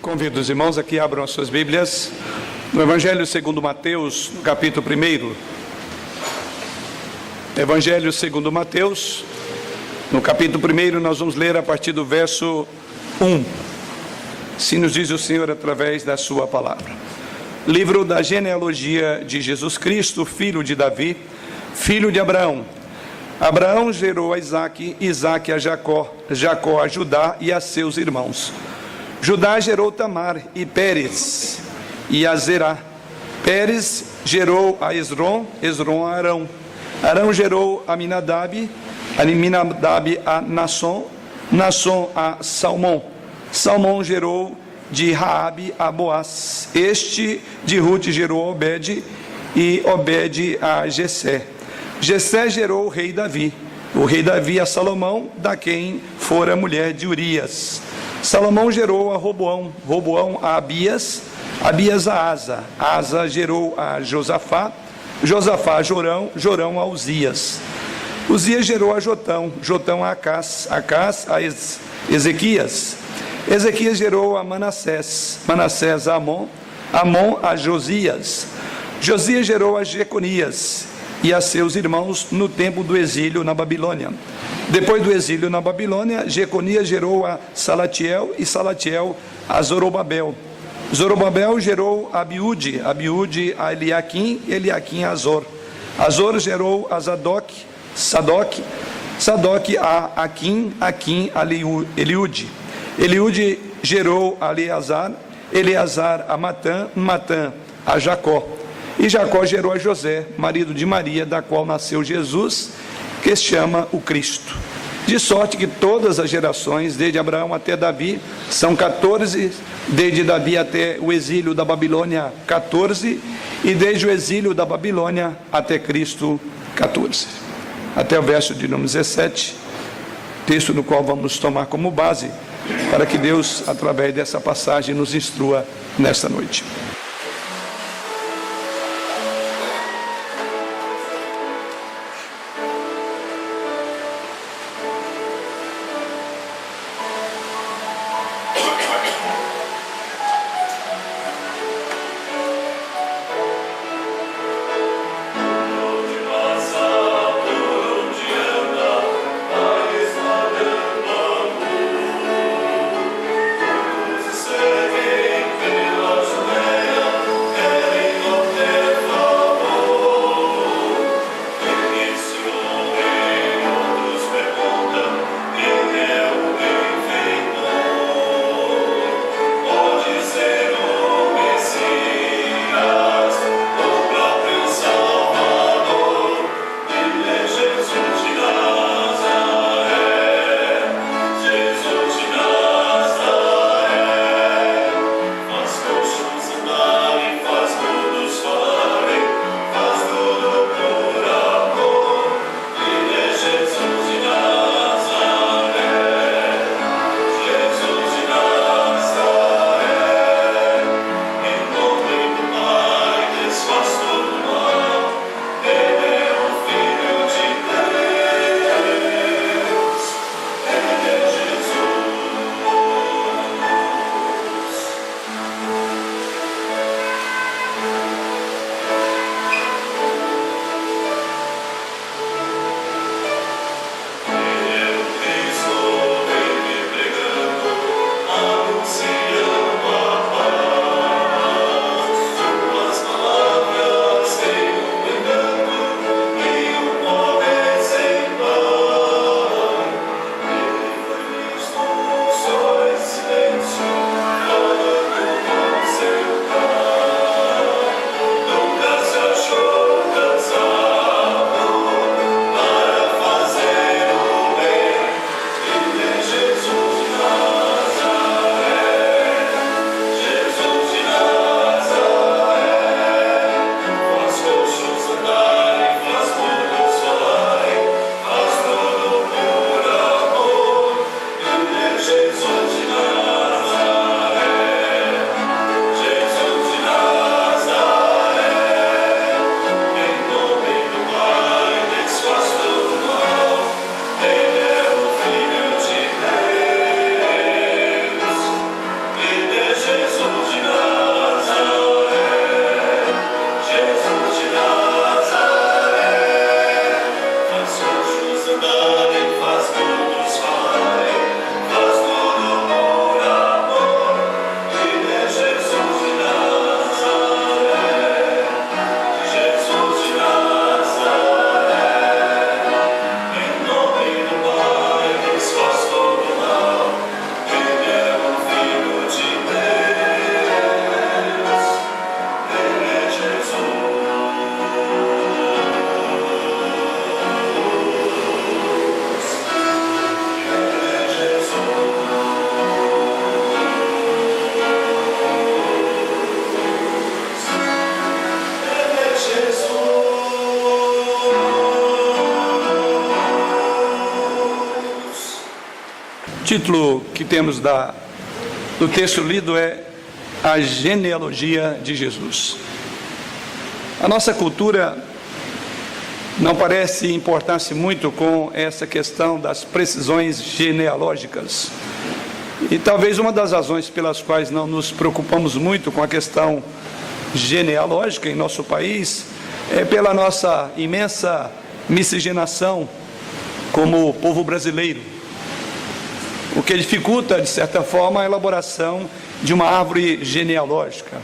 Convido os irmãos aqui, abram as suas Bíblias no Evangelho segundo Mateus, no capítulo 1. Evangelho segundo Mateus, no capítulo 1, nós vamos ler a partir do verso 1. Assim nos diz o Senhor através da sua palavra. Livro da genealogia de Jesus Cristo, filho de Davi, filho de Abraão. Abraão gerou a Isaque, Isaque a Jacó, Jacó a Judá e a seus irmãos. Judá gerou Tamar e Pérez e a Zerá. Pérez gerou a Esrom, Esrom a Arão. Arão gerou a Aminadab, Aminadab a Nasson, Nasson a Salmão. Salmão gerou de Raabe a Boaz. Este de Ruth gerou Obed e Obed a Jessé. Jessé gerou o rei Davi. O rei Davi a Salomão, da quem fora mulher de Urias. Salomão gerou a Roboão, Roboão a Abias, Abias a Asa. Asa gerou a Josafá, Josafá a Jorão, Jorão a Uzias. Uzias gerou a Jotão, Jotão a Acás, Acás a Ezequias. Ezequias gerou a Manassés, Manassés a Amon, Amon a Josias. Josias gerou a Jeconias e a seus irmãos no tempo do exílio na Babilônia. Depois do exílio na Babilônia, Jeconias gerou a Salatiel e Salatiel a Zorobabel. Zorobabel gerou a Abiúde, Abiúde a Eliaquim, Eliaquim a Azor. Azor gerou a Sadoc, Sadoc a Aquim, Aquim a Eliúde. Eliúde gerou a Eleazar, Eleazar a Matã, Matã a Jacó. E Jacó gerou a José, marido de Maria, da qual nasceu Jesus, que se chama o Cristo. De sorte que todas as gerações, desde Abraão até Davi, são 14, desde Davi até o exílio da Babilônia, 14, e desde o exílio da Babilônia até Cristo, 14. Até o verso de número 17, texto no qual vamos tomar como base, para que Deus, através dessa passagem, nos instrua nesta noite. Pelas título que temos do texto lido é A Genealogia de Jesus. A nossa cultura não parece importar-se muito com essa questão das precisões genealógicas. E talvez uma das razões pelas quais não nos preocupamos muito com a questão genealógica em nosso país é pela nossa imensa miscigenação como povo brasileiro, o que dificulta, de certa forma, a elaboração de uma árvore genealógica.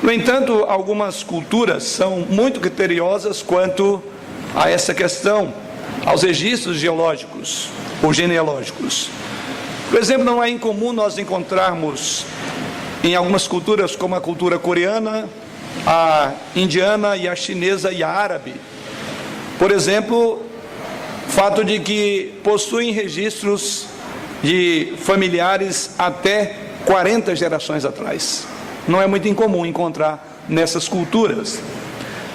No entanto, algumas culturas são muito criteriosas quanto a essa questão, aos registros geológicos ou genealógicos. Por exemplo, não é incomum nós encontrarmos em algumas culturas, como a cultura coreana, a indiana e a chinesa e a árabe, por exemplo, fato de que possuem registros de familiares até 40 gerações atrás. Não é muito incomum encontrar nessas culturas.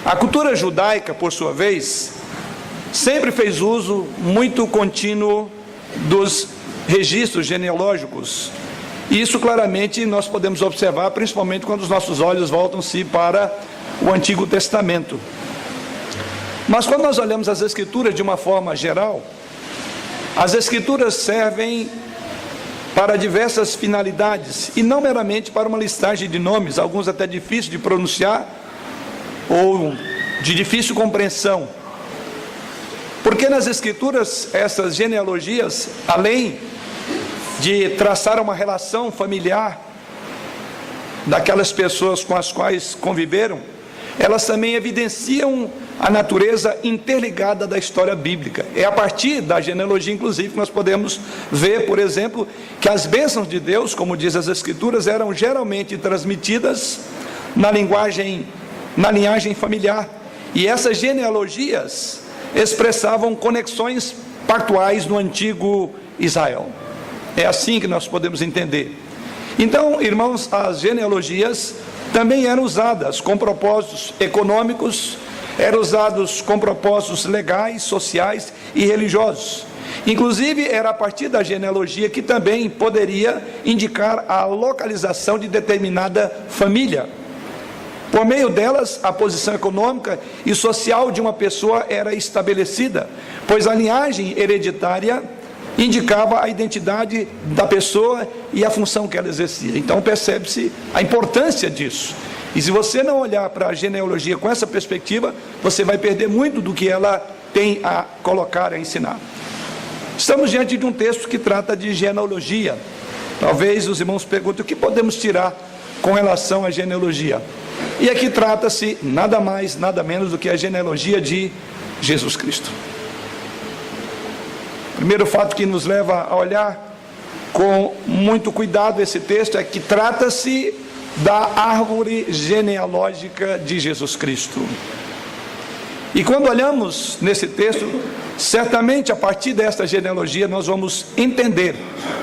A cultura judaica, por sua vez, sempre fez uso muito contínuo dos registros genealógicos. E isso claramente nós podemos observar, principalmente quando os nossos olhos voltam-se para o Antigo Testamento. Mas quando nós olhamos as Escrituras de uma forma geral, as Escrituras servem para diversas finalidades, e não meramente para uma listagem de nomes, alguns até difíceis de pronunciar, ou de difícil compreensão. Porque nas Escrituras, essas genealogias, além de traçar uma relação familiar daquelas pessoas com as quais conviveram, elas também evidenciam a natureza interligada da história bíblica. É a partir da genealogia, inclusive, que nós podemos ver, por exemplo, que as bênçãos de Deus, como diz as Escrituras, eram geralmente transmitidas na linhagem familiar. E essas genealogias expressavam conexões pactuais no antigo Israel. É assim que nós podemos entender. Então, irmãos, as genealogias também eram usadas com propósitos econômicos, eram usados com propósitos legais, sociais e religiosos. Inclusive, era a partir da genealogia que também poderia indicar a localização de determinada família. Por meio delas, a posição econômica e social de uma pessoa era estabelecida, pois a linhagem hereditária indicava a identidade da pessoa e a função que ela exercia. Então percebe-se a importância disso. E se você não olhar para a genealogia com essa perspectiva, você vai perder muito do que ela tem a colocar, a ensinar. Estamos diante de um texto que trata de genealogia. Talvez os irmãos perguntem o que podemos tirar com relação à genealogia. E aqui trata-se nada mais, nada menos do que a genealogia de Jesus Cristo. O primeiro fato que nos leva a olhar com muito cuidado esse texto é que trata-se da árvore genealógica de Jesus Cristo. E quando olhamos nesse texto, certamente a partir desta genealogia nós vamos entender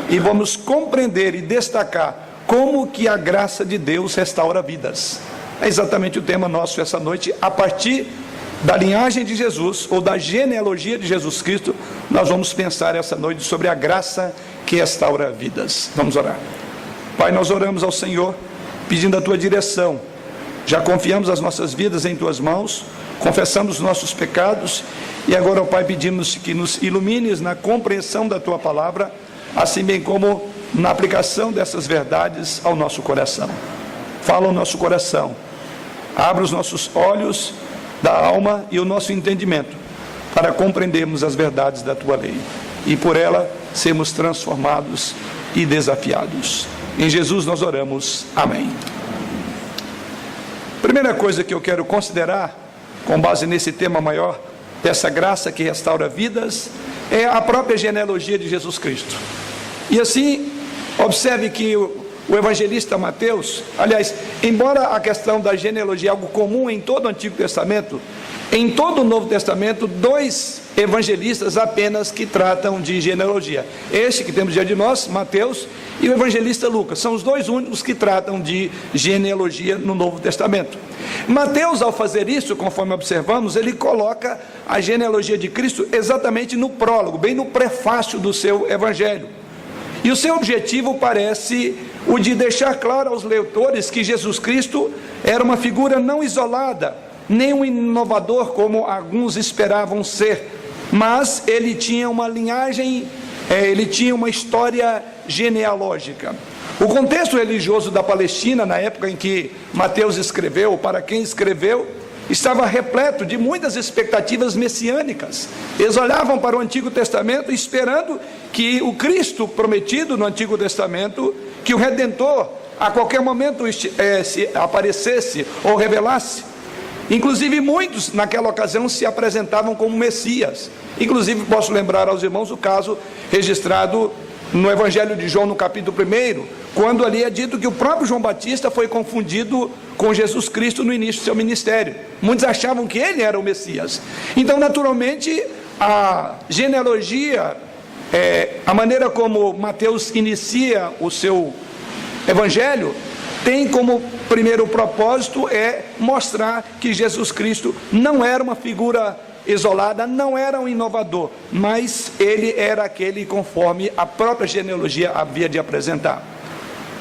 e vamos compreender e destacar como que a graça de Deus restaura vidas. É exatamente o tema nosso essa noite. A partir da linhagem de Jesus, ou da genealogia de Jesus Cristo, nós vamos pensar essa noite sobre a graça que restaura vidas. Vamos orar. Pai, nós oramos ao Senhor, pedindo a Tua direção. Já confiamos as nossas vidas em Tuas mãos, confessamos os nossos pecados, e agora, ó Pai, pedimos que nos ilumines na compreensão da Tua palavra, assim bem como na aplicação dessas verdades ao nosso coração. Fala ao nosso coração, abre os nossos olhos da alma e o nosso entendimento, para compreendermos as verdades da Tua lei, e por ela sermos transformados e desafiados. Em Jesus nós oramos. Amém. Primeira coisa que eu quero considerar, com base nesse tema maior, dessa graça que restaura vidas, é a própria genealogia de Jesus Cristo. E assim, observe que o evangelista Mateus, aliás, embora a questão da genealogia é algo comum em todo o Antigo Testamento, em todo o Novo Testamento, 2 evangelistas apenas que tratam de genealogia. Este que temos diante de nós, Mateus, e o evangelista Lucas. São os 2 únicos que tratam de genealogia no Novo Testamento. Mateus, ao fazer isso, conforme observamos, ele coloca a genealogia de Cristo exatamente no prólogo, bem no prefácio do seu evangelho. E o seu objetivo parece o de deixar claro aos leitores que Jesus Cristo era uma figura não isolada, nem um inovador como alguns esperavam ser, mas ele tinha uma linhagem, ele tinha uma história genealógica. O contexto religioso da Palestina, na época em que Mateus escreveu, para quem escreveu, estava repleto de muitas expectativas messiânicas. Eles olhavam para o Antigo Testamento esperando que o Cristo prometido no Antigo Testamento, que o Redentor a qualquer momento se aparecesse ou revelasse. Inclusive muitos naquela ocasião se apresentavam como Messias. Inclusive posso lembrar aos irmãos o caso registrado no Evangelho de João, no capítulo 1, quando ali é dito que o próprio João Batista foi confundido com Jesus Cristo no início do seu ministério. Muitos achavam que ele era o Messias. Então, naturalmente, a genealogia, a maneira como Mateus inicia o seu Evangelho, tem como primeiro propósito mostrar que Jesus Cristo não era uma figura isolada, não era um inovador, mas ele era aquele conforme a própria genealogia havia de apresentar.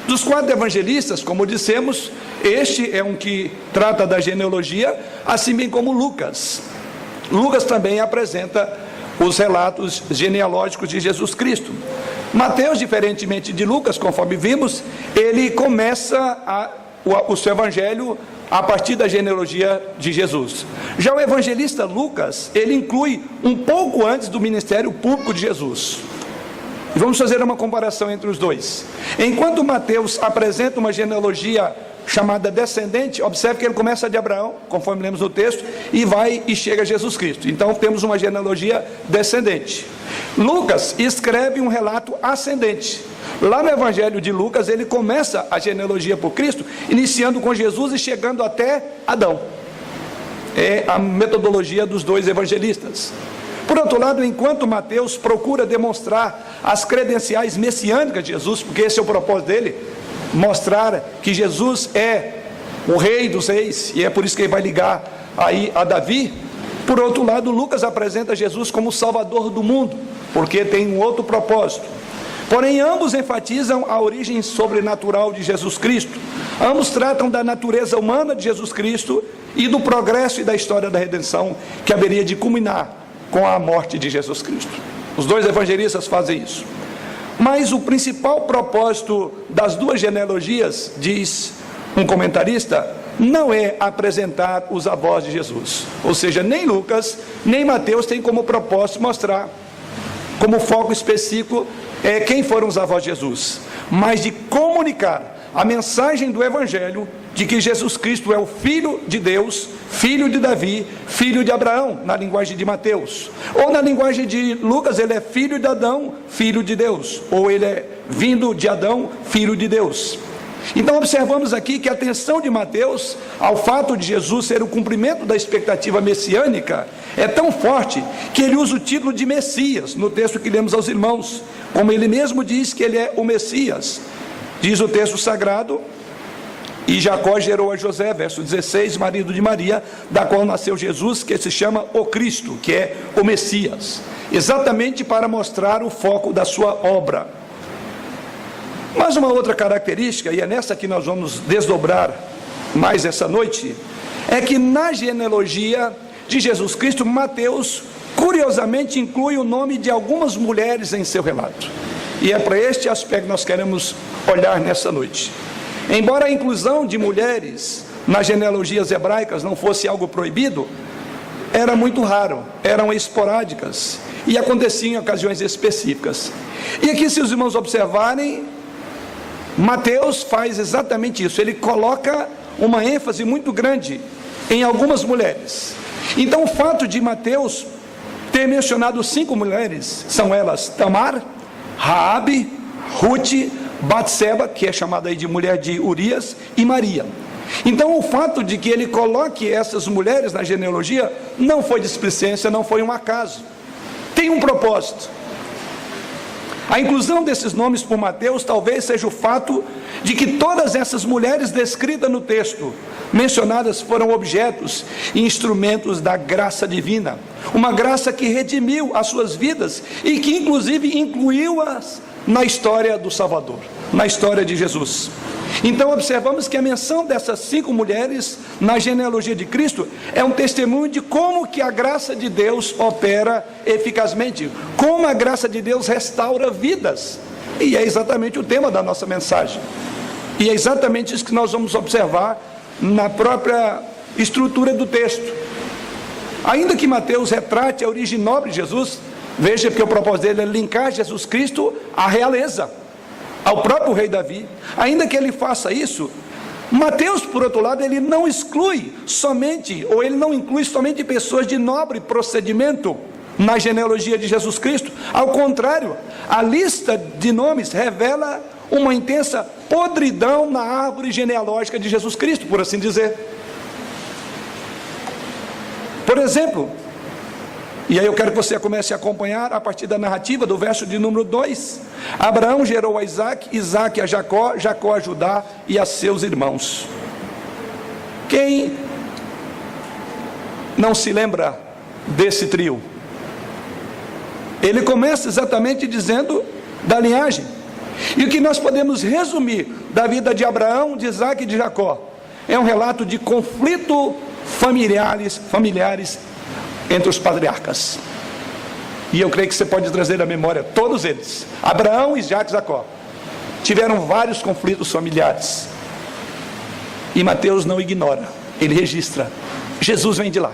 Dos 4 evangelistas, como dissemos, este é um que trata da genealogia, assim bem como Lucas. Lucas também apresenta os relatos genealógicos de Jesus Cristo. Mateus, diferentemente de Lucas, conforme vimos, ele começa o seu evangelho a partir da genealogia de Jesus. Já o evangelista Lucas, ele inclui um pouco antes do ministério público de Jesus. E vamos fazer uma comparação entre os dois. Enquanto Mateus apresenta uma genealogia chamada descendente, observe que ele começa de Abraão, conforme lemos no texto, e vai e chega a Jesus Cristo. Então temos uma genealogia descendente. Lucas escreve um relato ascendente. Lá no Evangelho de Lucas, ele começa a genealogia por Cristo, iniciando com Jesus e chegando até Adão. É a metodologia dos 2 evangelistas. Por outro lado, enquanto Mateus procura demonstrar as credenciais messiânicas de Jesus, porque esse é o propósito dele, mostrar que Jesus é o rei dos reis, e é por isso que ele vai ligar aí a Davi. Por outro lado, Lucas apresenta Jesus como o Salvador do mundo, porque tem um outro propósito. Porém, ambos enfatizam a origem sobrenatural de Jesus Cristo. Ambos tratam da natureza humana de Jesus Cristo e do progresso e da história da redenção que haveria de culminar com a morte de Jesus Cristo. Os 2 evangelistas fazem isso. Mas o principal propósito das 2 genealogias, diz um comentarista, não é apresentar os avós de Jesus. Ou seja, nem Lucas, nem Mateus têm como propósito mostrar, como foco específico, quem foram os avós de Jesus, mas de comunicar a mensagem do Evangelho de que Jesus Cristo é o Filho de Deus, filho de Davi, filho de Abraão, na linguagem de Mateus. Ou na linguagem de Lucas, ele é filho de Adão, filho de Deus. Ou ele é vindo de Adão, filho de Deus. Então observamos aqui que a atenção de Mateus ao fato de Jesus ser o cumprimento da expectativa messiânica é tão forte que ele usa o título de Messias no texto que lemos aos irmãos, como ele mesmo diz que ele é o Messias. Diz o texto sagrado: e Jacó gerou a José, verso 16, marido de Maria, da qual nasceu Jesus, que se chama o Cristo, que é o Messias, exatamente para mostrar o foco da sua obra. Mas uma outra característica, e é nessa que nós vamos desdobrar mais essa noite, é que na genealogia de Jesus Cristo, Mateus, curiosamente, inclui o nome de algumas mulheres em seu relato. E é para este aspecto que nós queremos olhar nessa noite. Embora a inclusão de mulheres nas genealogias hebraicas não fosse algo proibido, era muito raro, eram esporádicas e aconteciam em ocasiões específicas. E aqui, se os irmãos observarem, Mateus faz exatamente isso. Ele coloca uma ênfase muito grande em algumas mulheres. Então o fato de Mateus ter mencionado 5 mulheres, são elas Tamar, Raabe, Rute, Batseba, que é chamada aí de mulher de Urias, e Maria. Então o fato de que ele coloque essas mulheres na genealogia não foi displicência, não foi um acaso. Tem um propósito. A inclusão desses nomes por Mateus talvez seja o fato de que todas essas mulheres descritas no texto mencionadas foram objetos e instrumentos da graça divina, uma graça que redimiu as suas vidas e que inclusive incluiu-as na história do Salvador, na história de Jesus. Então observamos que a menção dessas 5 mulheres na genealogia de Cristo é um testemunho de como que a graça de Deus opera eficazmente, como a graça de Deus restaura vidas. E é exatamente o tema da nossa mensagem. E é exatamente isso que nós vamos observar na própria estrutura do texto. Ainda que Mateus retrate a origem nobre de Jesus, veja que o propósito dele é linkar Jesus Cristo à realeza, ao próprio rei Davi. Ainda que ele faça isso, Mateus, por outro lado, ele não exclui somente, ou ele não inclui somente pessoas de nobre procedimento na genealogia de Jesus Cristo. Ao contrário, a lista de nomes revela uma intensa podridão na árvore genealógica de Jesus Cristo, por assim dizer. Por exemplo, e aí eu quero que você comece a acompanhar a partir da narrativa do verso de número 2. Abraão gerou a Isaac, Isaac a Jacó, Jacó a Judá e a seus irmãos. Quem não se lembra desse trio? Ele começa exatamente dizendo da linhagem. E o que nós podemos resumir da vida de Abraão, de Isaac e de Jacó é um relato de conflito familiares entre os patriarcas. E eu creio que você pode trazer à memória todos eles. Abraão, Isaac e Jacó tiveram vários conflitos familiares. E Mateus não ignora, ele registra. Jesus vem de lá.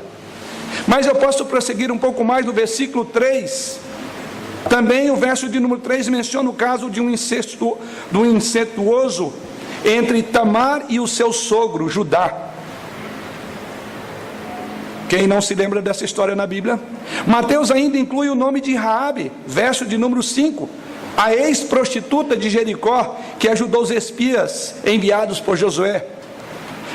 Mas eu posso prosseguir um pouco mais no versículo 3. Também o verso de número 3 menciona o caso de um incestuoso entre Tamar e o seu sogro, Judá. Quem não se lembra dessa história na Bíblia? Mateus ainda inclui o nome de Raabe, verso de número 5, a ex-prostituta de Jericó, que ajudou os espias enviados por Josué.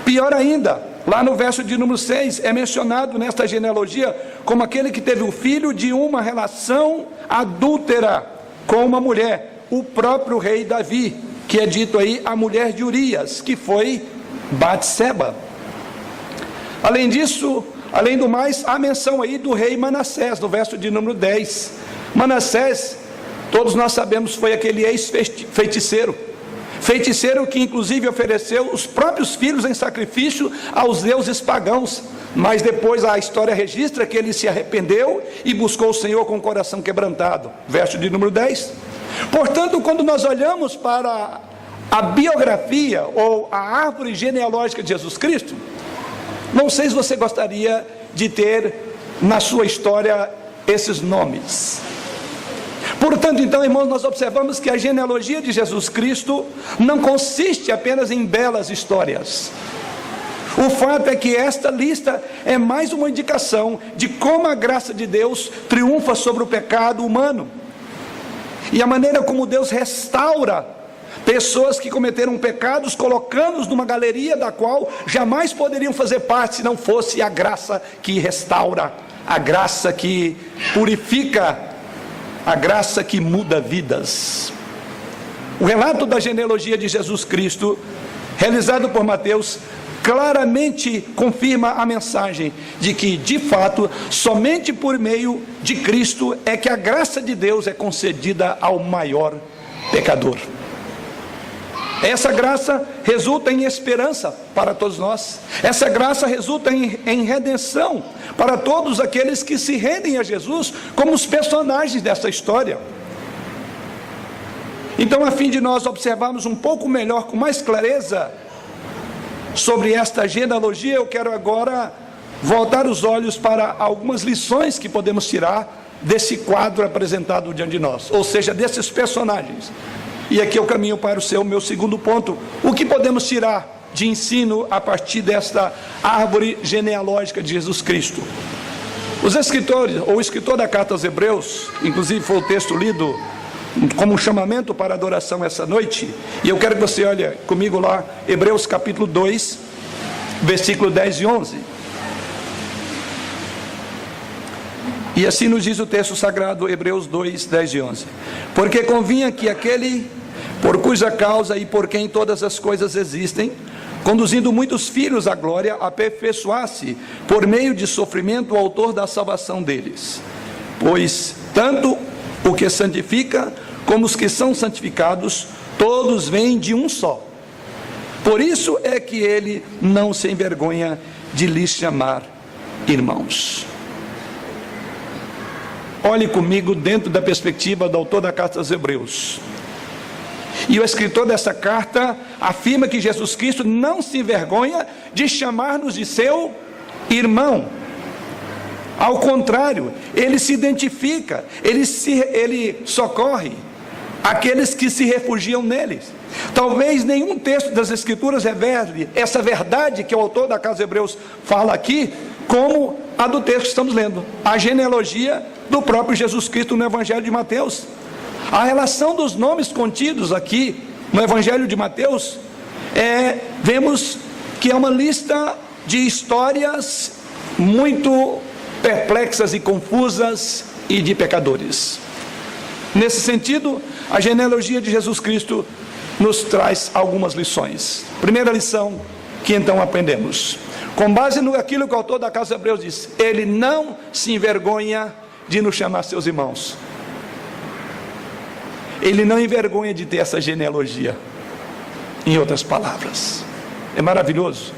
Pior ainda, lá no verso de número 6, é mencionado nesta genealogia como aquele que teve o filho de uma relação adúltera com uma mulher, o próprio rei Davi, que é dito aí a mulher de Urias, que foi Batseba. Além disso, além do mais, há menção aí do rei Manassés, no verso de número 10. Manassés, todos nós sabemos, foi aquele ex-feiticeiro que inclusive ofereceu os próprios filhos em sacrifício aos deuses pagãos, mas depois a história registra que ele se arrependeu e buscou o Senhor com o coração quebrantado, verso de número 10. Portanto, quando nós olhamos para a biografia ou a árvore genealógica de Jesus Cristo, não sei se você gostaria de ter na sua história esses nomes. Portanto, então, irmãos, nós observamos que a genealogia de Jesus Cristo não consiste apenas em belas histórias. O fato é que esta lista é mais uma indicação de como a graça de Deus triunfa sobre o pecado humano. E a maneira como Deus restaura pessoas que cometeram pecados, colocando-os numa galeria da qual jamais poderiam fazer parte se não fosse a graça que restaura, a graça que purifica, a graça que muda vidas. O relato da genealogia de Jesus Cristo, realizado por Mateus, claramente confirma a mensagem de que, de fato, somente por meio de Cristo é que a graça de Deus é concedida ao maior pecador. Essa graça resulta em esperança para todos nós. Essa graça resulta em redenção para todos aqueles que se rendem a Jesus como os personagens dessa história. Então, a fim de nós observarmos um pouco melhor, com mais clareza, sobre esta genealogia, eu quero agora voltar os olhos para algumas lições que podemos tirar desse quadro apresentado diante de nós, ou seja, desses personagens. E aqui eu caminho para o meu segundo ponto. O que podemos tirar de ensino a partir desta árvore genealógica de Jesus Cristo? Os escritores, ou o escritor da carta aos Hebreus, inclusive foi o texto lido como um chamamento para adoração essa noite, e eu quero que você olhe comigo lá, Hebreus capítulo 2, versículo 10 e 11. E assim nos diz o texto sagrado, Hebreus 2, 10 e 11. Porque convinha que aquele, por cuja causa e por quem todas as coisas existem, conduzindo muitos filhos à glória, aperfeiçoasse, por meio de sofrimento, o autor da salvação deles. Pois tanto o que santifica, como os que são santificados, todos vêm de um só. Por isso é que ele não se envergonha de lhes chamar irmãos. Olhe comigo dentro da perspectiva do autor da carta aos Hebreus. E o escritor dessa carta afirma que Jesus Cristo não se envergonha de chamar-nos de seu irmão. Ao contrário, ele se identifica, ele socorre aqueles que se refugiam neles. Talvez nenhum texto das Escrituras revele essa verdade que o autor da carta aos Hebreus fala aqui, como a do texto que estamos lendo, a genealogia do próprio Jesus Cristo no Evangelho de Mateus. A relação dos nomes contidos aqui no Evangelho de Mateus, vemos que é uma lista de histórias muito perplexas e confusas e de pecadores. Nesse sentido, a genealogia de Jesus Cristo nos traz algumas lições. Primeira lição que então aprendemos, com base naquilo que o autor da carta aos Hebreus diz, ele não se envergonha de nos chamar seus irmãos. Ele não envergonha de ter essa genealogia. Em outras palavras, é maravilhoso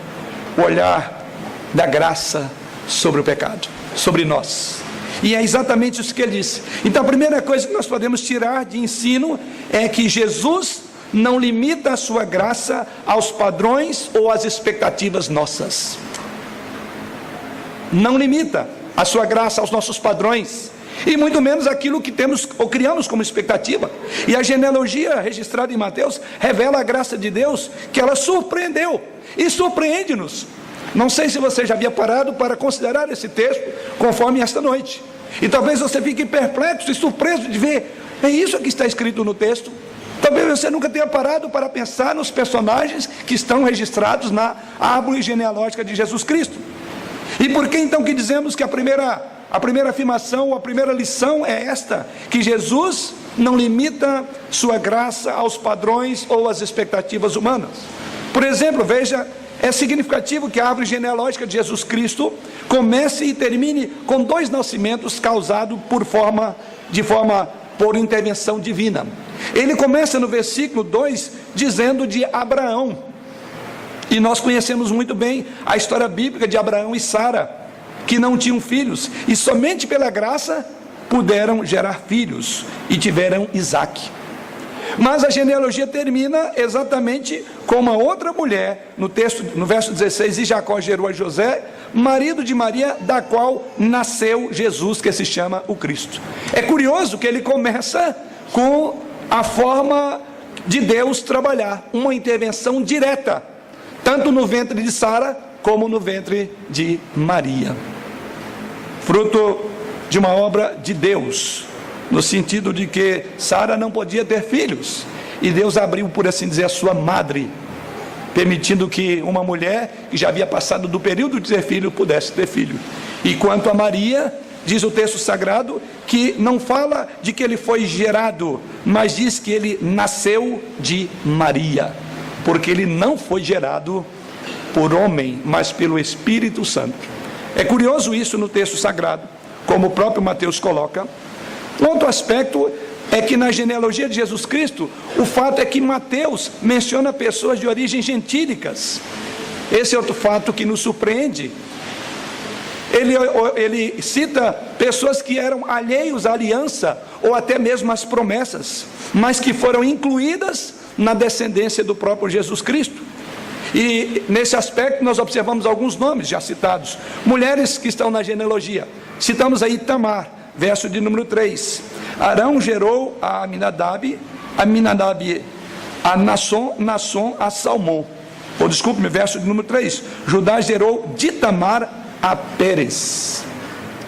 o olhar da graça sobre o pecado, sobre nós. E é exatamente isso que ele disse. Então a primeira coisa que nós podemos tirar de ensino é que Jesus não limita a sua graça aos padrões ou às expectativas nossas. Não limita a sua graça aos nossos padrões, e muito menos aquilo que temos ou criamos como expectativa. E a genealogia registrada em Mateus revela a graça de Deus, que ela surpreendeu e surpreende-nos. Não sei se você já havia parado para considerar esse texto conforme esta noite, e talvez você fique perplexo e surpreso de ver, é isso que está escrito no texto. Talvez você nunca tenha parado para pensar nos personagens que estão registrados na árvore genealógica de Jesus Cristo. E por que então que dizemos que a primeira afirmação, ou a primeira lição é esta, que Jesus não limita sua graça aos padrões ou às expectativas humanas? Por exemplo, veja, é significativo que a árvore genealógica de Jesus Cristo comece e termine com 2 nascimentos causados por intervenção divina. Ele começa no versículo 2 dizendo de Abraão, e nós conhecemos muito bem a história bíblica de Abraão e Sara, que não tinham filhos, e somente pela graça puderam gerar filhos, e tiveram Isaque. Mas a genealogia termina exatamente com uma outra mulher, no verso 16, e Jacó gerou a José, marido de Maria, da qual nasceu Jesus, que se chama o Cristo. É curioso que ele começa com a forma de Deus trabalhar, uma intervenção direta, tanto no ventre de Sara, como no ventre de Maria. Fruto de uma obra de Deus, no sentido de que Sara não podia ter filhos, e Deus abriu, por assim dizer, a sua madre, permitindo que uma mulher que já havia passado do período de ter filho, pudesse ter filho. E quanto a Maria, diz o texto sagrado, que não fala de que ele foi gerado, mas diz que ele nasceu de Maria, porque ele não foi gerado por homem, mas pelo Espírito Santo. É curioso isso no texto sagrado, como o próprio Mateus coloca. Outro aspecto é que na genealogia de Jesus Cristo, o fato é que Mateus menciona pessoas de origem gentílicas. Esse é outro fato que nos surpreende. Ele cita pessoas que eram alheios à aliança, ou até mesmo às promessas, mas que foram incluídas na descendência do próprio Jesus Cristo. E nesse aspecto nós observamos alguns nomes já citados, mulheres que estão na genealogia. Citamos aí Tamar, verso de número 3. Arão gerou a Aminadab a Nasson a Salmão. Desculpe-me, verso de número 3. Judá gerou de Tamar a Pérez.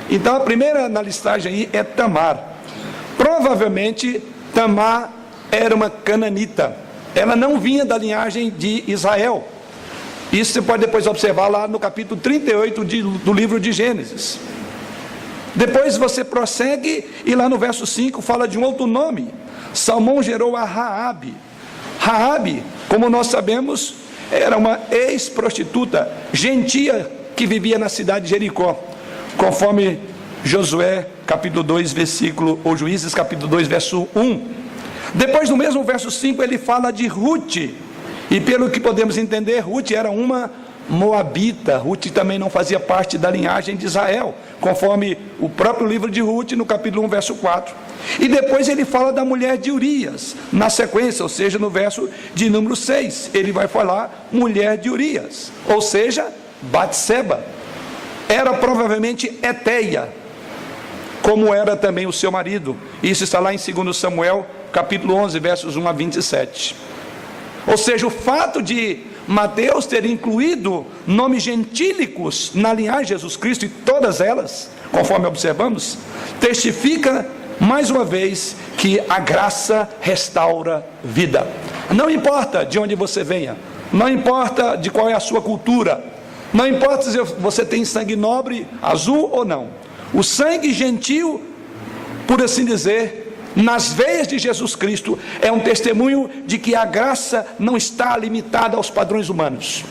Então a primeira na listagem aí é Tamar. Provavelmente Tamar era uma cananita. Ela não vinha da linhagem de Israel. Isso você pode depois observar lá no capítulo 38 do livro de Gênesis. Depois você prossegue e lá no verso 5 fala de um outro nome. Salmão gerou a Raabe. Raabe, como nós sabemos, era uma ex-prostituta gentia que vivia na cidade de Jericó, conforme Josué capítulo 2 versículo, ou Juízes capítulo 2 verso 1. Depois no mesmo verso 5 ele fala de Ruth, e pelo que podemos entender, Ruth era uma moabita. Ruth também não fazia parte da linhagem de Israel, conforme o próprio livro de Ruth no capítulo 1 verso 4. E depois ele fala da mulher de Urias na sequência, ou seja, no verso de número 6 ele vai falar mulher de Urias, ou seja, Batseba. Era provavelmente Eteia, como era também o seu marido. Isso está lá em 2 Samuel capítulo 11 versos 1 a 27. Ou seja, o fato de Mateus ter incluído nomes gentílicos na linhagem de Jesus Cristo, e todas elas, conforme observamos, testifica mais uma vez que a graça restaura vida. Não importa de onde você venha, não importa de qual é a sua cultura, não importa se você tem sangue nobre, azul ou não, o sangue gentil, por assim dizer, nas veias de Jesus Cristo, é um testemunho de que a graça não está limitada aos padrões humanos.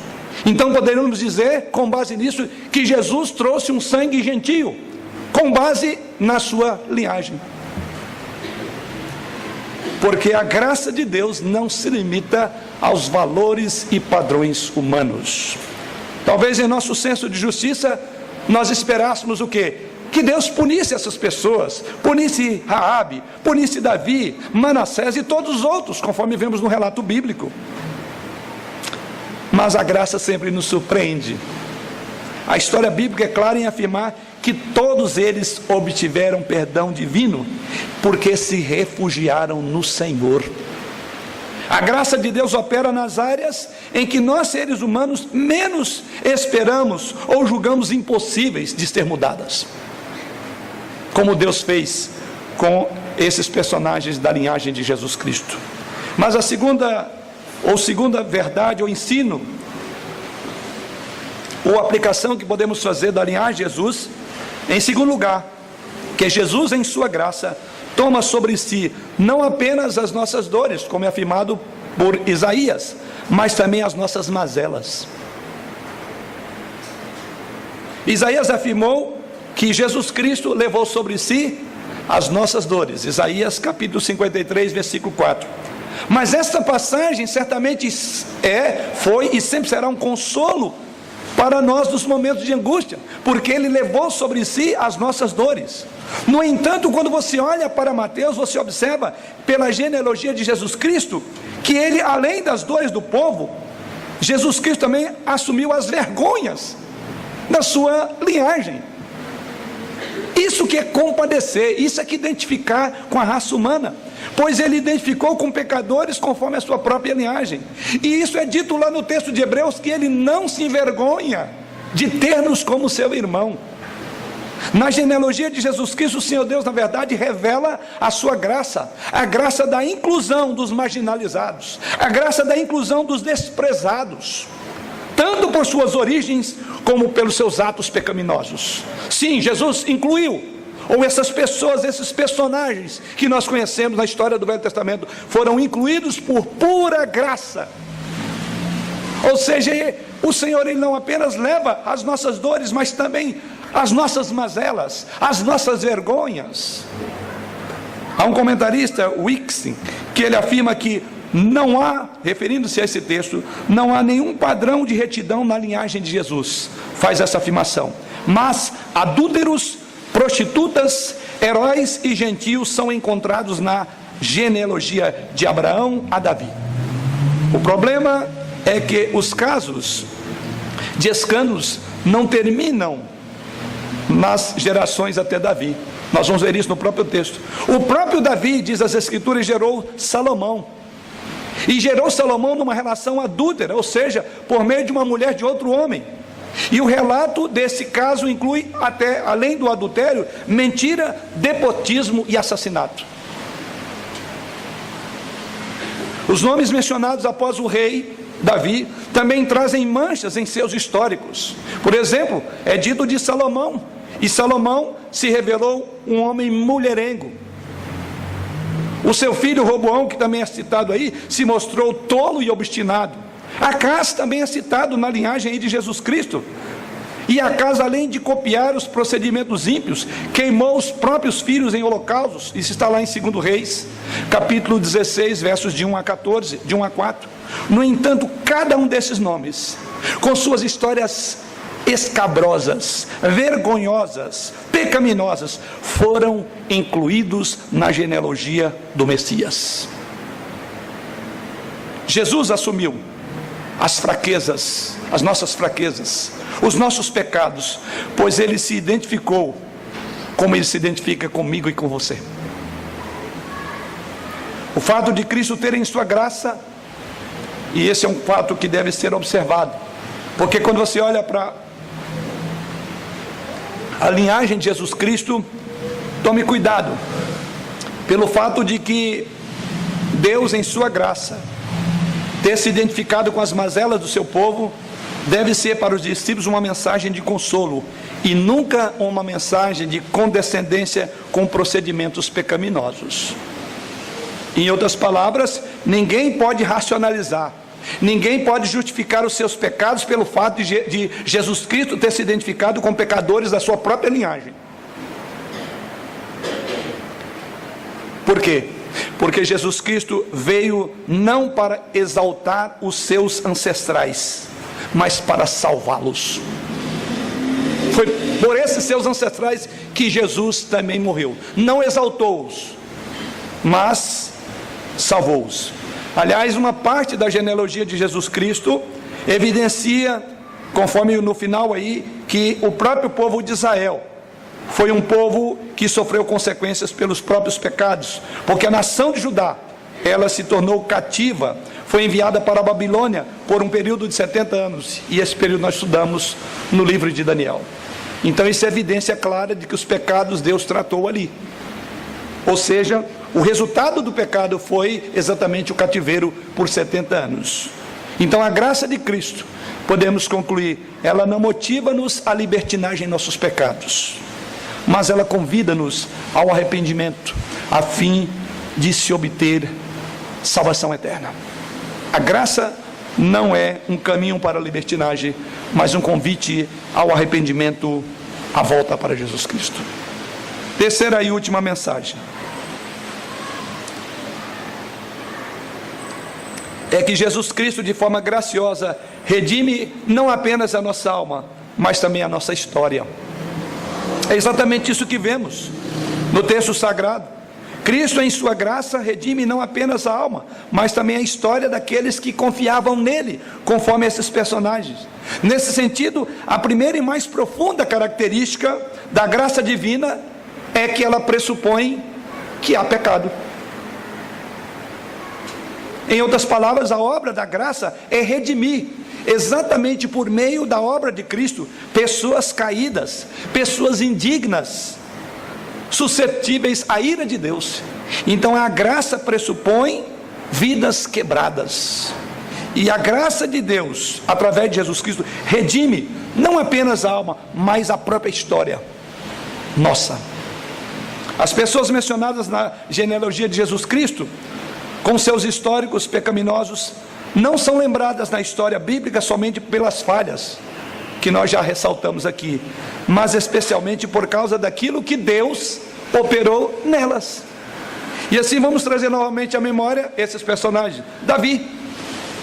Então poderíamos dizer, com base nisso, que Jesus trouxe um sangue gentio, com base na sua linhagem. Porque a graça de Deus não se limita aos valores e padrões humanos. Talvez em nosso senso de justiça, nós esperássemos o quê? Que Deus punisse essas pessoas, punisse Raabe, punisse Davi, Manassés e todos os outros, conforme vemos no relato bíblico. Mas a graça sempre nos surpreende. A história bíblica é clara em afirmar que todos eles obtiveram perdão divino, porque se refugiaram no Senhor. A graça de Deus opera nas áreas em que nós, seres humanos, menos esperamos ou julgamos impossíveis de ser mudadas, como Deus fez com esses personagens da linhagem de Jesus Cristo. Mas a segunda verdade ou ensino, ou aplicação que podemos fazer da linhagem de Jesus, em segundo lugar, que Jesus em sua graça toma sobre si não apenas as nossas dores, como é afirmado por Isaías, mas também as nossas mazelas. Isaías afirmou que Jesus Cristo levou sobre si as nossas dores, Isaías capítulo 53 versículo 4. Mas esta passagem certamente foi e sempre será um consolo para nós nos momentos de angústia, porque ele levou sobre si as nossas dores. No entanto, quando você olha para Mateus, você observa pela genealogia de Jesus Cristo, que ele, além das dores do povo, Jesus Cristo também assumiu as vergonhas da sua linhagem. Isso que é compadecer, isso é que identificar com a raça humana, pois ele identificou com pecadores conforme a sua própria linhagem. E isso é dito lá no texto de Hebreus, que ele não se envergonha de ter-nos como seu irmão. Na genealogia de Jesus Cristo, o Senhor Deus, na verdade, revela a sua graça, a graça da inclusão dos marginalizados, a graça da inclusão dos desprezados, tanto por suas origens, como pelos seus atos pecaminosos. Sim, Jesus incluiu, ou essas pessoas, esses personagens que nós conhecemos na história do Velho Testamento, foram incluídos por pura graça. Ou seja, o Senhor, ele não apenas leva as nossas dores, mas também as nossas mazelas, as nossas vergonhas. Há um comentarista, Wixing, que ele afirma que não há, referindo-se a esse texto, não há nenhum padrão de retidão na linhagem de Jesus. Faz essa afirmação. Mas adúlteros, prostitutas, heróis e gentios são encontrados na genealogia de Abraão a Davi. O problema é que os casos de escândalos não terminam nas gerações até Davi. Nós vamos ver isso no próprio texto. O próprio Davi, diz as Escrituras, gerou Salomão. E gerou Salomão numa relação adúltera, ou seja, por meio de uma mulher de outro homem. E o relato desse caso inclui, até além do adultério, mentira, despotismo e assassinato. Os nomes mencionados após o rei Davi, também trazem manchas em seus históricos. Por exemplo, é dito de Salomão, e Salomão se revelou um homem mulherengo. O seu filho Roboão, que também é citado aí, se mostrou tolo e obstinado. Acás também é citado na linhagem aí de Jesus Cristo. E Acás, além de copiar os procedimentos ímpios, queimou os próprios filhos em holocaustos. Isso está lá em 2 Reis, capítulo 16, versos de 1 a 14, de 1 a 4. No entanto, cada um desses nomes, com suas histórias escabrosas, vergonhosas, pecaminosas, foram incluídos na genealogia do Messias. Jesus assumiu as fraquezas, as nossas fraquezas, os nossos pecados, pois ele se identificou como ele se identifica comigo e com você. O fato de Cristo ter em sua graça, e esse é um fato que deve ser observado, porque quando você olha para a linhagem de Jesus Cristo, tome cuidado, pelo fato de que Deus em sua graça ter se identificado com as mazelas do seu povo, deve ser para os discípulos uma mensagem de consolo, e nunca uma mensagem de condescendência com procedimentos pecaminosos. Em outras palavras, ninguém pode racionalizar, ninguém pode justificar os seus pecados pelo fato de Jesus Cristo ter se identificado com pecadores da sua própria linhagem. Por quê? Porque Jesus Cristo veio não para exaltar os seus ancestrais, mas para salvá-los. Foi por esses seus ancestrais que Jesus também morreu. Não exaltou-os, mas salvou-os. Aliás, uma parte da genealogia de Jesus Cristo evidencia, conforme no final aí, que o próprio povo de Israel foi um povo que sofreu consequências pelos próprios pecados, porque a nação de Judá, ela se tornou cativa, foi enviada para a Babilônia por um período de 70 anos, e esse período nós estudamos no livro de Daniel. Então isso é evidência clara de que os pecados Deus tratou ali, ou seja, o resultado do pecado foi exatamente o cativeiro por 70 anos. Então a graça de Cristo, podemos concluir, ela não motiva-nos à libertinagem em nossos pecados, mas ela convida-nos ao arrependimento, a fim de se obter salvação eterna. A graça não é um caminho para a libertinagem, mas um convite ao arrependimento, à volta para Jesus Cristo. Terceira e última mensagem é que Jesus Cristo, de forma graciosa, redime não apenas a nossa alma, mas também a nossa história. É exatamente isso que vemos no texto sagrado. Cristo, em sua graça, redime não apenas a alma, mas também a história daqueles que confiavam nele, conforme esses personagens. Nesse sentido, a primeira e mais profunda característica da graça divina é que ela pressupõe que há pecado. Em outras palavras, a obra da graça é redimir, exatamente por meio da obra de Cristo, pessoas caídas, pessoas indignas, suscetíveis à ira de Deus. Então a graça pressupõe vidas quebradas, e a graça de Deus, através de Jesus Cristo, redime não apenas a alma, mas a própria história nossa. As pessoas mencionadas na genealogia de Jesus Cristo, com seus históricos pecaminosos, não são lembradas na história bíblica somente pelas falhas que nós já ressaltamos aqui, mas especialmente por causa daquilo que Deus operou nelas. E assim vamos trazer novamente à memória esses personagens. Davi,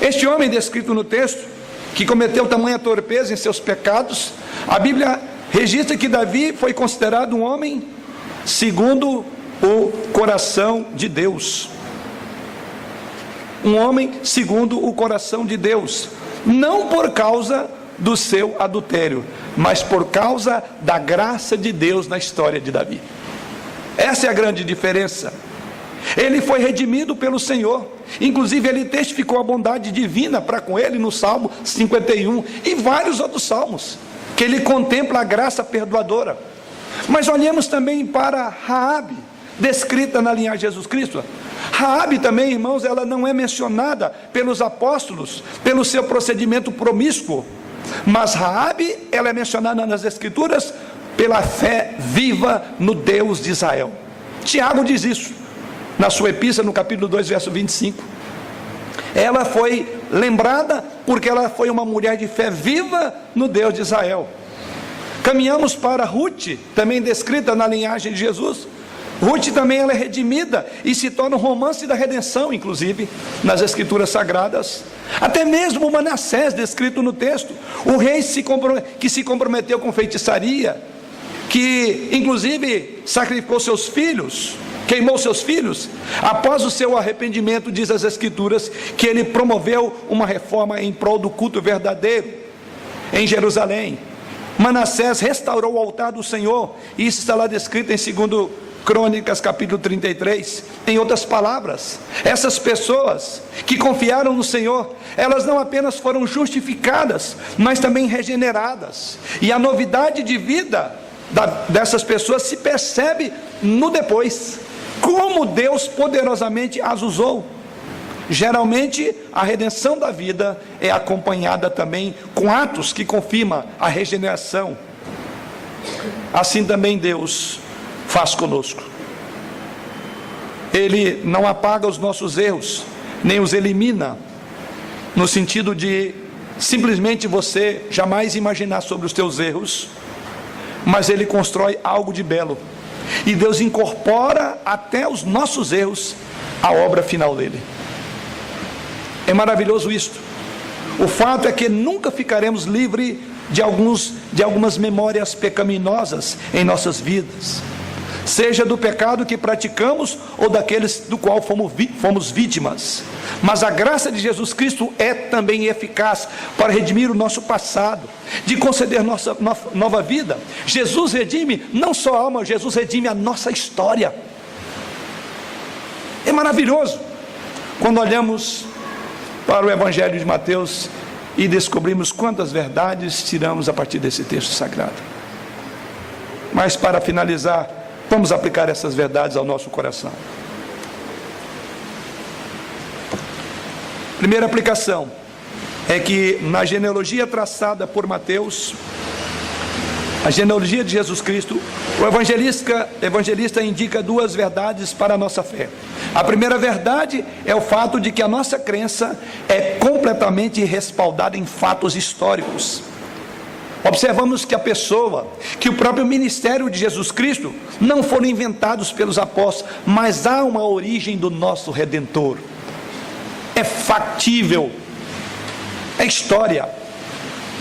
este homem descrito no texto, que cometeu tamanha torpeza em seus pecados, a Bíblia registra que Davi foi considerado um homem segundo o coração de Deus. Um homem segundo o coração de Deus, não por causa do seu adultério, mas por causa da graça de Deus na história de Davi. Essa é a grande diferença. Ele foi redimido pelo Senhor, inclusive ele testificou a bondade divina para com ele no Salmo 51 e vários outros salmos, que ele contempla a graça perdoadora. Mas olhemos também para Raabe, descrita na linhagem de Jesus Cristo. Raabe também, irmãos, ela não é mencionada pelos apóstolos pelo seu procedimento promíscuo, mas Raabe, ela é mencionada nas Escrituras pela fé viva no Deus de Israel. Tiago diz isso na sua epístola, no capítulo 2, verso 25. Ela foi lembrada porque ela foi uma mulher de fé viva no Deus de Israel. Caminhamos para Ruth, também descrita na linhagem de Jesus. Ruth também ela é redimida e se torna um romance da redenção, inclusive, nas Escrituras Sagradas. Até mesmo Manassés, descrito no texto, o rei que se comprometeu com feitiçaria, que inclusive sacrificou seus filhos, queimou seus filhos. Após o seu arrependimento, diz as Escrituras, que ele promoveu uma reforma em prol do culto verdadeiro em Jerusalém. Manassés restaurou o altar do Senhor, e isso está lá descrito em 2 Crônicas, capítulo 33. Em outras palavras, essas pessoas que confiaram no Senhor, elas não apenas foram justificadas, mas também regeneradas. E a novidade de vida dessas pessoas se percebe no depois, como Deus poderosamente as usou. Geralmente a redenção da vida é acompanhada também com atos que confirmam a regeneração. Assim também Deus faz conosco. Ele não apaga os nossos erros, nem os elimina, no sentido de simplesmente você jamais imaginar sobre os teus erros, mas Ele constrói algo de belo, e Deus incorpora até os nossos erros à obra final dele. É maravilhoso isto. O fato é que nunca ficaremos livres de algumas memórias pecaminosas em nossas vidas, seja do pecado que praticamos ou daqueles do qual fomos vítimas. Mas a graça de Jesus Cristo é também eficaz para redimir o nosso passado, de conceder nossa nova vida. Jesus redime não só a alma, Jesus redime a nossa história. É maravilhoso quando olhamos para o Evangelho de Mateus e descobrimos quantas verdades tiramos a partir desse texto sagrado. Mas para finalizar, vamos aplicar essas verdades ao nosso coração. Primeira aplicação é que na genealogia traçada por Mateus, a genealogia de Jesus Cristo, o evangelista indica duas verdades para a nossa fé. A primeira verdade é o fato de que a nossa crença é completamente respaldada em fatos históricos. Observamos que a pessoa, que o próprio ministério de Jesus Cristo não foram inventados pelos apóstolos, mas há uma origem do nosso Redentor. É factível, é história.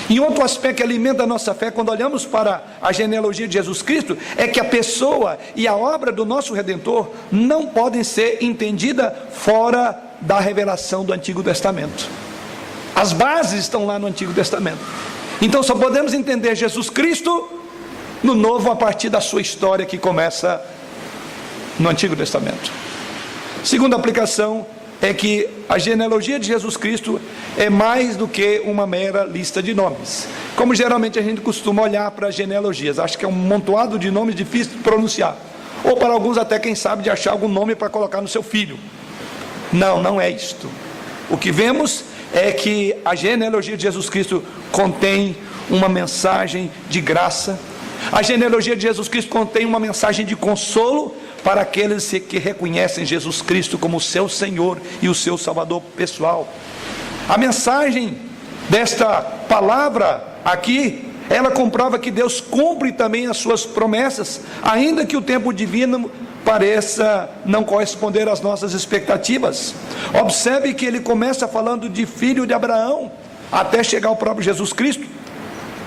E outro aspecto que alimenta a nossa fé quando olhamos para a genealogia de Jesus Cristo é que a pessoa e a obra do nosso Redentor não podem ser entendidas fora da revelação do Antigo Testamento. As bases estão lá no Antigo Testamento. Então só podemos entender Jesus Cristo no Novo a partir da sua história que começa no Antigo Testamento. Segunda aplicação é que a genealogia de Jesus Cristo é mais do que uma mera lista de nomes. Como geralmente a gente costuma olhar para as genealogias, acho que é um montoado de nomes difícil de pronunciar, ou para alguns até quem sabe de achar algum nome para colocar no seu filho. Não é isto. O que vemos é que a genealogia de Jesus Cristo contém uma mensagem de graça. A genealogia de Jesus Cristo contém uma mensagem de consolo para aqueles que reconhecem Jesus Cristo como o seu Senhor e o seu Salvador pessoal. A mensagem desta palavra aqui, ela comprova que Deus cumpre também as suas promessas, ainda que o tempo divino pareça não corresponder às nossas expectativas. Observe que ele começa falando de filho de Abraão, até chegar ao próprio Jesus Cristo.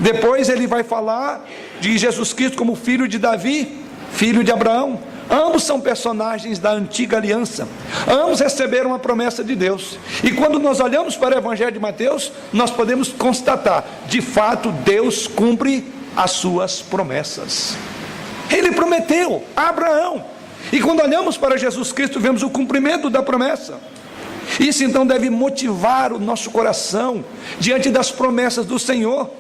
Depois ele vai falar de Jesus Cristo como filho de Davi, filho de Abraão. Ambos são personagens da antiga aliança. Ambos receberam a promessa de Deus. E quando nós olhamos para o Evangelho de Mateus, nós podemos constatar, de fato, Deus cumpre as suas promessas. Ele prometeu a Abraão. E quando olhamos para Jesus Cristo, vemos o cumprimento da promessa. Isso então deve motivar o nosso coração diante das promessas do Senhor,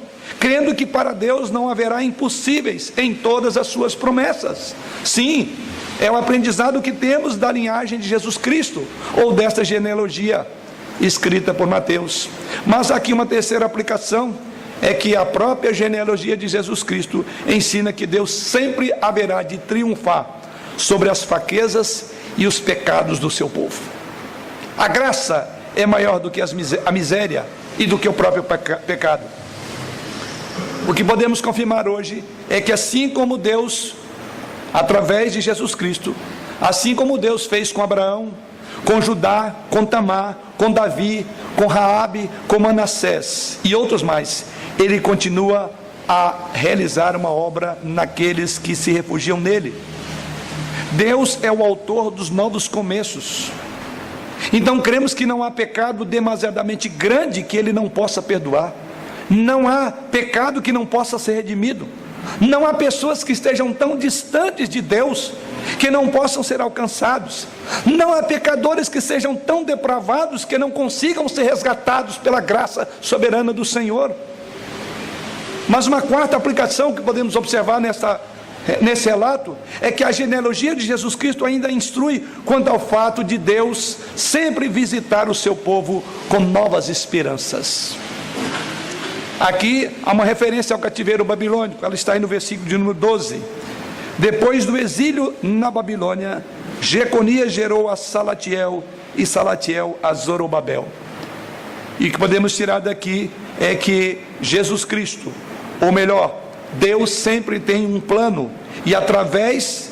crendo que para Deus não haverá impossíveis em todas as suas promessas. Sim, é o aprendizado que temos da linhagem de Jesus Cristo, ou desta genealogia escrita por Mateus. Mas aqui uma terceira aplicação, é que a própria genealogia de Jesus Cristo ensina que Deus sempre haverá de triunfar sobre as fraquezas e os pecados do seu povo. A graça é maior do que a miséria e do que o próprio pecado. O que podemos confirmar hoje é que assim como Deus, através de Jesus Cristo, assim como Deus fez com Abraão, com Judá, com Tamar, com Davi, com Raabe, com Manassés e outros mais, Ele continua a realizar uma obra naqueles que se refugiam nele. Deus é o autor dos novos começos. Então cremos que não há pecado demasiadamente grande que Ele não possa perdoar. Não há pecado que não possa ser redimido. Não há pessoas que estejam tão distantes de Deus que não possam ser alcançados. Não há pecadores que sejam tão depravados que não consigam ser resgatados pela graça soberana do Senhor. Mas uma quarta aplicação que podemos observar nesse relato é que a genealogia de Jesus Cristo ainda instrui quanto ao fato de Deus sempre visitar o seu povo com novas esperanças. Aqui há uma referência ao cativeiro babilônico, ela está aí no versículo de número 12. Depois do exílio na Babilônia, Jeconias gerou a Salatiel e Salatiel a Zorobabel. E o que podemos tirar daqui é que Jesus Cristo, ou melhor, Deus sempre tem um plano, e através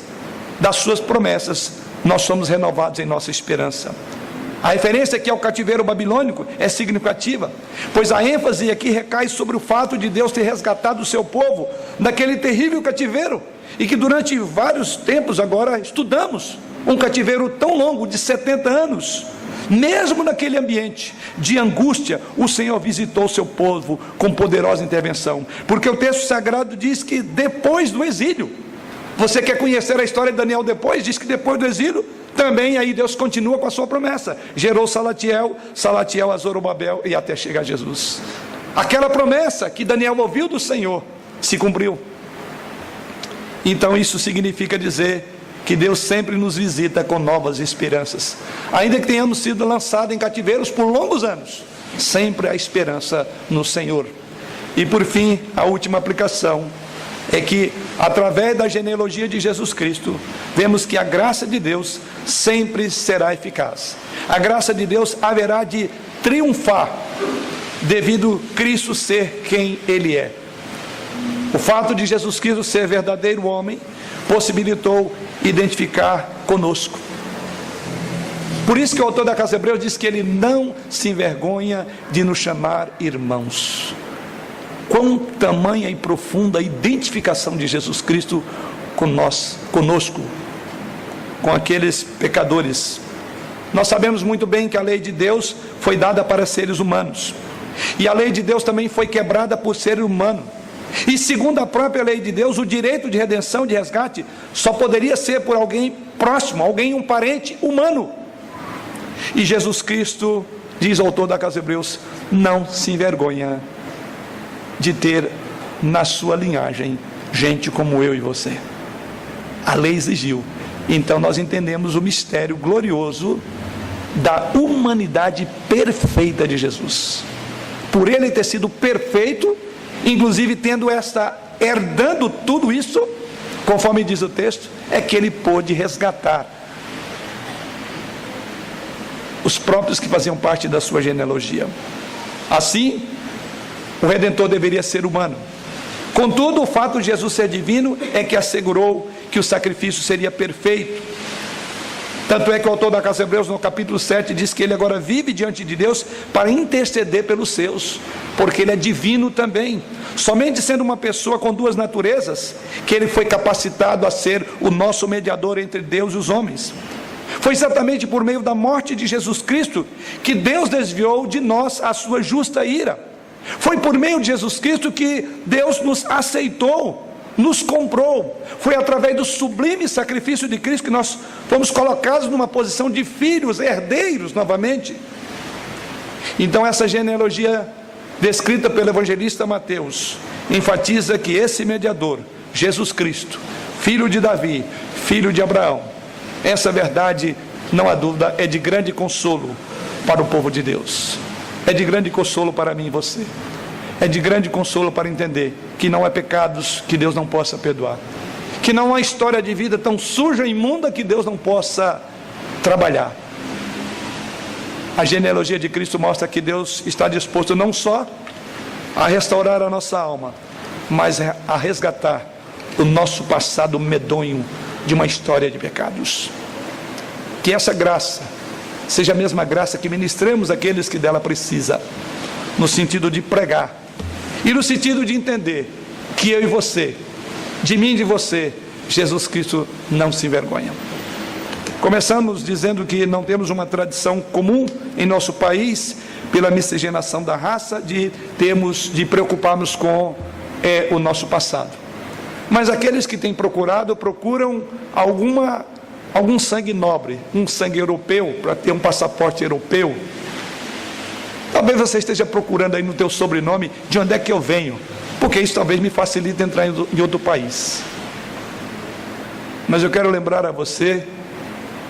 das suas promessas nós somos renovados em nossa esperança. A referência aqui ao cativeiro babilônico é significativa, pois a ênfase aqui recai sobre o fato de Deus ter resgatado o seu povo daquele terrível cativeiro, e que durante vários tempos agora estudamos um cativeiro tão longo de 70 anos. Mesmo naquele ambiente de angústia, o Senhor visitou o seu povo com poderosa intervenção, porque o texto sagrado diz que depois do exílio, você quer conhecer a história de Daniel depois? Diz que depois do exílio, também aí Deus continua com a sua promessa, gerou Salatiel a Zorobabel e até chegar Jesus. Aquela promessa que Daniel ouviu do Senhor se cumpriu. Então isso significa dizer que Deus sempre nos visita com novas esperanças. Ainda que tenhamos sido lançados em cativeiros por longos anos, sempre há esperança no Senhor. E por fim, a última aplicação é que, através da genealogia de Jesus Cristo, vemos que a graça de Deus sempre será eficaz. A graça de Deus haverá de triunfar, devido Cristo ser quem Ele é. O fato de Jesus Cristo ser verdadeiro homem possibilitou identificar conosco. Por isso que o autor da Carta aos Hebreus diz que ele não se envergonha de nos chamar irmãos. Quão tamanha e profunda a identificação de Jesus Cristo conosco, com aqueles pecadores. Nós sabemos muito bem que a lei de Deus foi dada para seres humanos, e a lei de Deus também foi quebrada por ser humano. E segundo a própria lei de Deus, o direito de redenção, de resgate, só poderia ser por alguém próximo, um parente humano. E Jesus Cristo, diz o autor da Carta aos Hebreus, não se envergonha de ter na sua linhagem gente como eu e você. A lei exigiu. Então nós entendemos o mistério glorioso da humanidade perfeita de Jesus. Por ele ter sido perfeito, inclusive herdando tudo isso, conforme diz o texto, é que ele pôde resgatar os próprios que faziam parte da sua genealogia. Assim, o Redentor deveria ser humano. Contudo, o fato de Jesus ser divino é que assegurou que o sacrifício seria perfeito. Tanto é que o autor da Carta aos Hebreus, no capítulo 7, diz que ele agora vive diante de Deus para interceder pelos seus, porque ele é divino também. Somente sendo uma pessoa com duas naturezas, que ele foi capacitado a ser o nosso mediador entre Deus e os homens. Foi exatamente por meio da morte de Jesus Cristo que Deus desviou de nós a sua justa ira. Foi por meio de Jesus Cristo que Deus nos aceitou, nos comprou. Foi através do sublime sacrifício de Cristo que nós fomos colocados numa posição de filhos, herdeiros novamente. Então essa genealogia descrita pelo evangelista Mateus enfatiza que esse mediador, Jesus Cristo, filho de Davi, filho de Abraão, Essa verdade, não há dúvida, é de grande consolo para o povo de Deus. É de grande consolo para mim e você. É de grande consolo para entender que não há pecados que Deus não possa perdoar. Que não há história de vida tão suja e imunda que Deus não possa trabalhar. A genealogia de Cristo mostra que Deus está disposto não só a restaurar a nossa alma, mas a resgatar o nosso passado medonho de uma história de pecados. Que essa graça seja a mesma graça que ministremos àqueles que dela precisam, no sentido de pregar e no sentido de entender que eu e você, de mim e de você, Jesus Cristo não se envergonha. Começamos dizendo que não temos uma tradição comum em nosso país, pela miscigenação da raça, de preocuparmos com o nosso passado. Mas aqueles que têm procurado, procuram algum sangue nobre, um sangue europeu, para ter um passaporte europeu. Talvez você esteja procurando aí no teu sobrenome, de onde é que eu venho, porque isso talvez me facilite entrar em outro país. Mas eu quero lembrar a você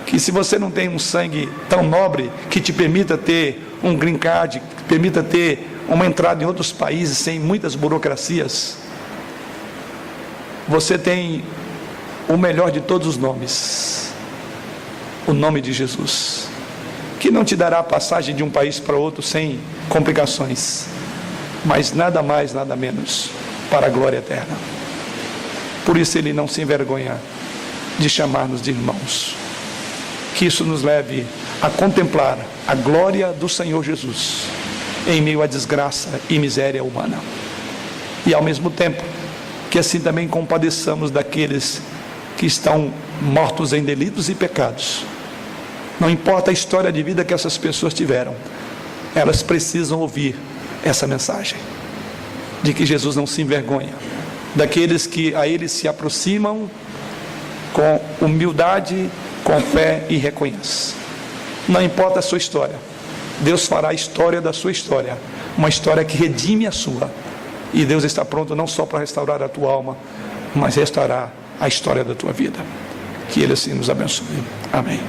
que se você não tem um sangue tão nobre que te permita ter um green card, que permita ter uma entrada em outros países sem muitas burocracias, você tem o melhor de todos os nomes, o nome de Jesus, que não te dará passagem de um país para outro sem complicações, mas nada mais, nada menos, para a glória eterna. Por isso ele não se envergonha de chamar-nos de irmãos. Que isso nos leve a contemplar a glória do Senhor Jesus em meio à desgraça e miséria humana. E ao mesmo tempo, que assim também compadeçamos daqueles que estão mortos em delitos e pecados. Não importa a história de vida que essas pessoas tiveram, elas precisam ouvir essa mensagem, de que Jesus não se envergonha daqueles que a Ele se aproximam com humildade, com fé e reconhece. Não importa a sua história, Deus fará a história da sua história, uma história que redime a sua, e Deus está pronto não só para restaurar a tua alma, mas restaurar a história da tua vida. Que Ele assim nos abençoe. Amém.